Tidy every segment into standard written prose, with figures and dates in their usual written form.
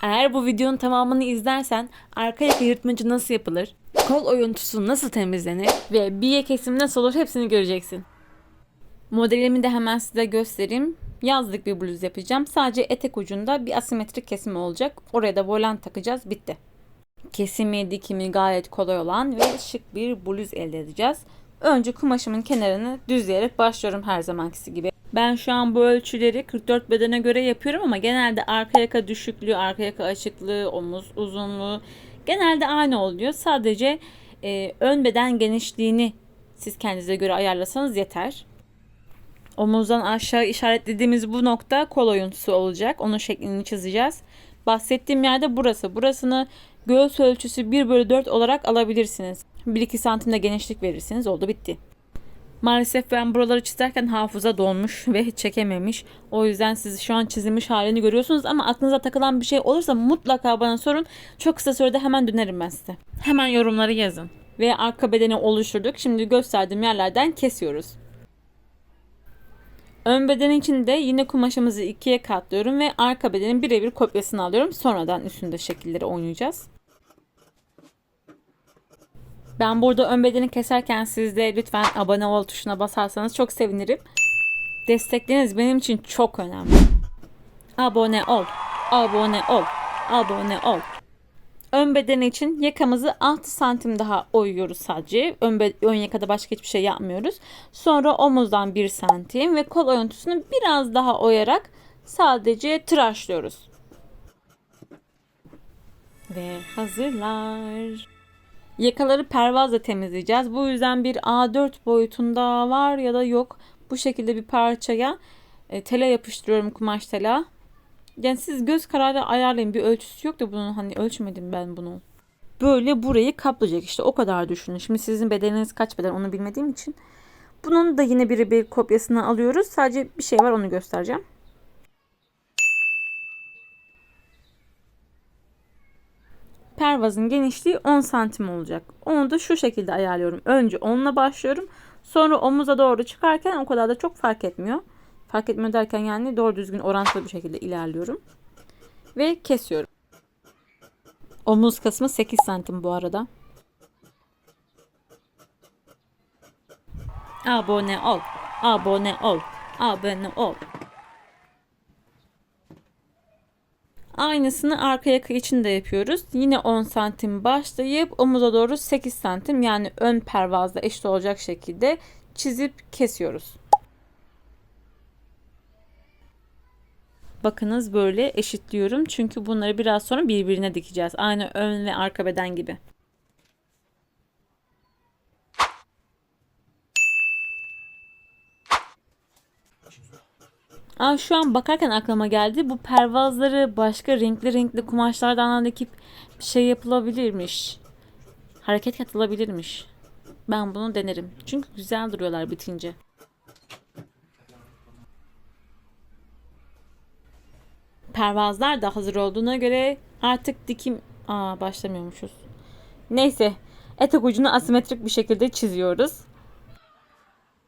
Eğer bu videonun tamamını izlersen arka yaka yırtmacı nasıl yapılır, kol oyuntusu nasıl temizlenir ve biye kesimi nasıl olur hepsini göreceksin. Modelimi de hemen size göstereyim. Yazlık bir bluz yapacağım. Sadece etek ucunda bir asimetrik kesimi olacak. Oraya da volan takacağız. Bitti. Kesimi, dikimi gayet kolay olan ve şık bir bluz elde edeceğiz. Önce kumaşımın kenarını düzleyerek başlıyorum her zamankisi gibi. Ben şu an bu ölçüleri 44 bedene göre yapıyorum ama genelde arka yaka düşüklüğü, arka yaka açıklığı, omuz uzunluğu genelde aynı oluyor. Sadece ön beden genişliğini siz kendinize göre ayarlasanız yeter. Omuzdan aşağı işaretlediğimiz bu nokta kol oyuntusu olacak. Onun şeklini çizeceğiz. Bahsettiğim yerde burası. Burasını göğüs ölçüsü 1/4 olarak alabilirsiniz. 1-2 santim de genişlik verirsiniz. Oldu bitti. Maalesef ben buraları çizerken hafıza donmuş ve hiç çekememiş. O yüzden siz şu an çizilmiş halini görüyorsunuz ama aklınıza takılan bir şey olursa mutlaka bana sorun. Çok kısa sürede hemen dönerim ben size. Hemen yorumları yazın. Ve arka bedeni oluşturduk. Şimdi gösterdiğim yerlerden kesiyoruz. Ön beden için de yine kumaşımızı ikiye katlıyorum ve arka bedenin birebir kopyasını alıyorum. Sonradan üstünde şekilleri oynayacağız. Ben burada ön bedeni keserken siz de lütfen abone ol tuşuna basarsanız çok sevinirim. Destekleriniz benim için çok önemli. Abone ol, abone ol, abone ol. Ön beden için yakamızı 6 santim daha oyuyoruz sadece. Ön yakada başka hiçbir şey yapmıyoruz. Sonra omuzdan 1 santim ve kol oyuntusunu biraz daha oyarak sadece tıraşlıyoruz. Ve hazırlar. Yakaları pervazla temizleyeceğiz. Bu yüzden bir A4 boyutunda var ya da yok. Bu şekilde bir parçaya tela yapıştırıyorum, kumaş tela. Yani siz göz kararı ayarlayın. Bir ölçüsü yok da bunun, hani ölçmedim ben bunu. Böyle burayı kaplayacak, işte o kadar düşünün. Şimdi sizin bedeniniz kaç beden onu bilmediğim için. Bunun da yine bir kopyasını alıyoruz. Sadece bir şey var, onu göstereceğim. Pervazın genişliği 10 santim olacak. Onu da şu şekilde ayarlıyorum. Önce 10'la başlıyorum. Sonra omuza doğru çıkarken o kadar da çok fark etmiyor. Fark etmiyor derken yani doğru düzgün orantılı bir şekilde ilerliyorum. Ve kesiyorum. Omuz kısmı 8 santim bu arada. Abone ol. Abone ol. Abone ol. Aynısını arka yaka için de yapıyoruz. Yine 10 santim başlayıp omuza doğru 8 santim, yani ön pervazla eşit olacak şekilde çizip kesiyoruz. Bakınız böyle eşitliyorum. Çünkü bunları biraz sonra birbirine dikeceğiz. Aynı ön ve arka beden gibi. Şu an bakarken aklıma geldi. Bu pervazları başka renkli kumaşlardan dikip bir şey yapılabilirmiş. Hareket katılabilirmiş. Ben bunu denerim. Çünkü güzel duruyorlar bitince. Pervazlar da hazır olduğuna göre artık dikim... başlamıyormuşuz. Neyse. Etek ucunu asimetrik bir şekilde çiziyoruz.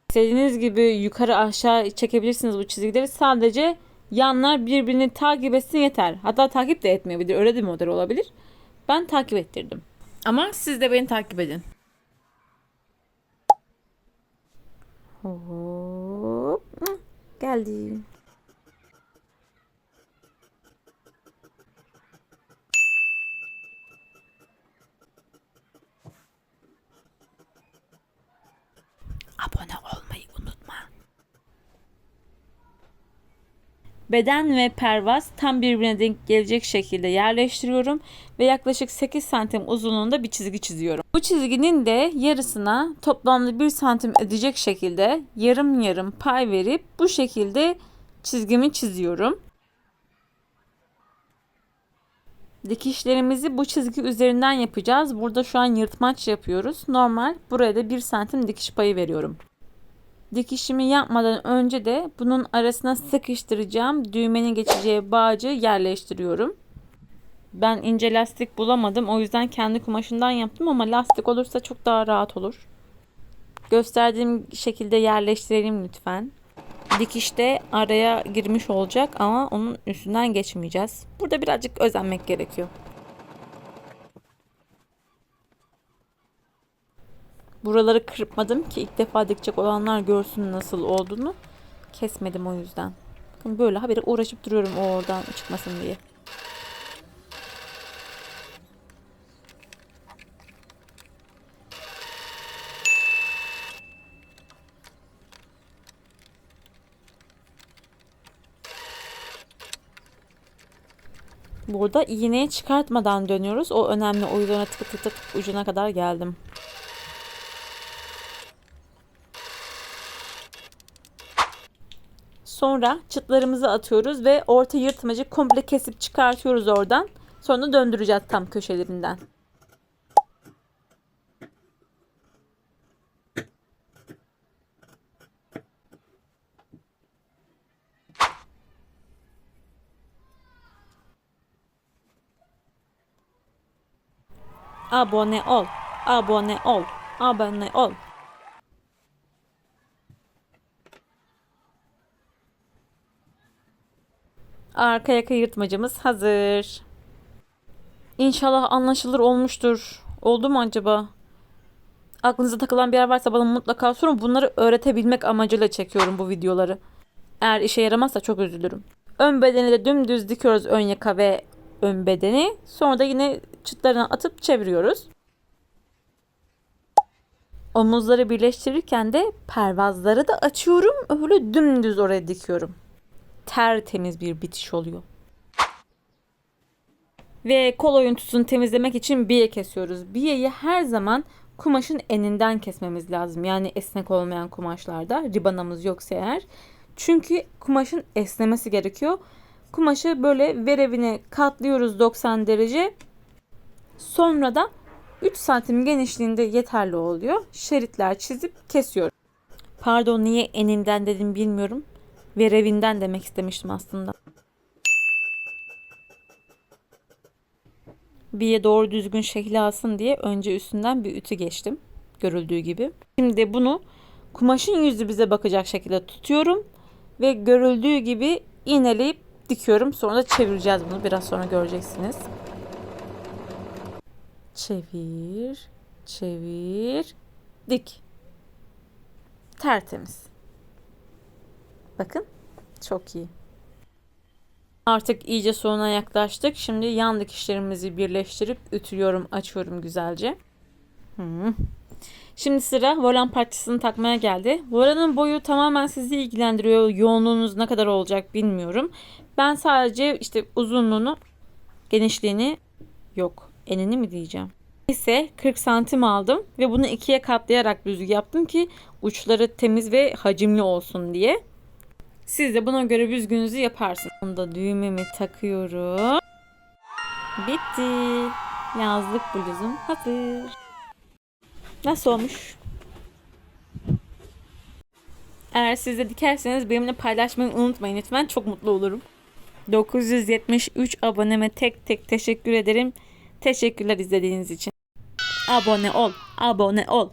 İstediğiniz gibi yukarı aşağı çekebilirsiniz bu çizgileri. Sadece yanlar birbirini takip etsin yeter. Hatta takip de etmeyebilir. Öyle de bir model olabilir. Ben takip ettirdim. Ama siz de beni takip edin. Hop. Geldim. Abone olmayı unutma. Beden ve pervaz tam birbirine denk gelecek şekilde yerleştiriyorum ve yaklaşık 8 santim uzunluğunda bir çizgi çiziyorum. Bu çizginin de yarısına toplamda 1 santim edecek şekilde yarım yarım pay verip bu şekilde çizgimi çiziyorum. Dikişlerimizi bu çizgi üzerinden yapacağız. Burada şu an yırtmaç yapıyoruz. Normal, buraya da 1 santim dikiş payı veriyorum. Dikişimi yapmadan önce de bunun arasına sıkıştıracağım düğmenin geçeceği bağcı yerleştiriyorum. Ben ince lastik bulamadım. O yüzden kendi kumaşından yaptım ama lastik olursa çok daha rahat olur. Gösterdiğim şekilde yerleştirelim lütfen. Dikişte araya girmiş olacak ama onun üstünden geçmeyeceğiz. Burada birazcık özenmek gerekiyor. Buraları kırpmadım ki ilk defa dikecek olanlar görsün nasıl olduğunu. Kesmedim o yüzden. Bakın böyle habire uğraşıp duruyorum o oradan çıkmasın diye. Burada iğneyi çıkartmadan dönüyoruz. O önemli. O yüzden tık tık tık ucuna kadar geldim. Sonra çıtlarımızı atıyoruz ve orta yırtmacı komple kesip çıkartıyoruz oradan. Sonra döndüreceğiz tam köşelerinden. Abone ol. Abone ol. Abone ol. Arka yaka yırtmacımız hazır. İnşallah anlaşılır olmuştur. Oldu mu acaba? Aklınıza takılan bir yer varsa bana mutlaka sorun. Bunları öğretebilmek amacıyla çekiyorum bu videoları. Eğer işe yaramazsa çok üzülürüm. Ön bedeni de dümdüz dikiyoruz, ön yaka ve ön bedeni. Sonra da yine çıtlarına atıp çeviriyoruz. Omuzları birleştirirken de pervazları da açıyorum. Öyle dümdüz oraya dikiyorum. Tertemiz bir bitiş oluyor. Ve kol oyuntusunu temizlemek için biye kesiyoruz. Biyeyi her zaman kumaşın eninden kesmemiz lazım. Yani esnek olmayan kumaşlarda, ribanamız yoksa eğer. Çünkü kumaşın esnemesi gerekiyor. Kumaşı böyle verevine katlıyoruz 90 derece. Sonra da 3 santim genişliğinde yeterli oluyor. Şeritler çizip kesiyorum. Pardon, niye eninden dedim bilmiyorum. Verevinden demek istemiştim aslında. Biye doğru düzgün şekli alsın diye önce üstünden bir ütü geçtim. Görüldüğü gibi. Şimdi bunu kumaşın yüzü bize bakacak şekilde tutuyorum. Ve görüldüğü gibi iğneleyip dikiyorum. Sonra da çevireceğiz bunu. Biraz sonra göreceksiniz. Çevir. Çevir. Dik. Tertemiz. Bakın. Çok iyi. Artık iyice sonuna yaklaştık. Şimdi yan dikişlerimizi birleştirip ütülüyorum, açıyorum güzelce. Şimdi sıra volan parçasını takmaya geldi. Volanın boyu tamamen sizi ilgilendiriyor. Yoğunluğunuz ne kadar olacak bilmiyorum. Ben sadece işte uzunluğunu, genişliğini, enini mi diyeceğim. Ise 40 santim aldım ve bunu ikiye katlayarak düzgü yaptım ki uçları temiz ve hacimli olsun diye. Siz de buna göre büzgünüzü yaparsınız. Onda düğmemi takıyorum. Bitti. Yazlık bluzum hazır. Nasıl olmuş? Eğer siz de dikerseniz benimle paylaşmayı unutmayın lütfen. Çok mutlu olurum. 973 aboneme tek tek teşekkür ederim. Teşekkürler izlediğiniz için. Abone ol. Abone ol.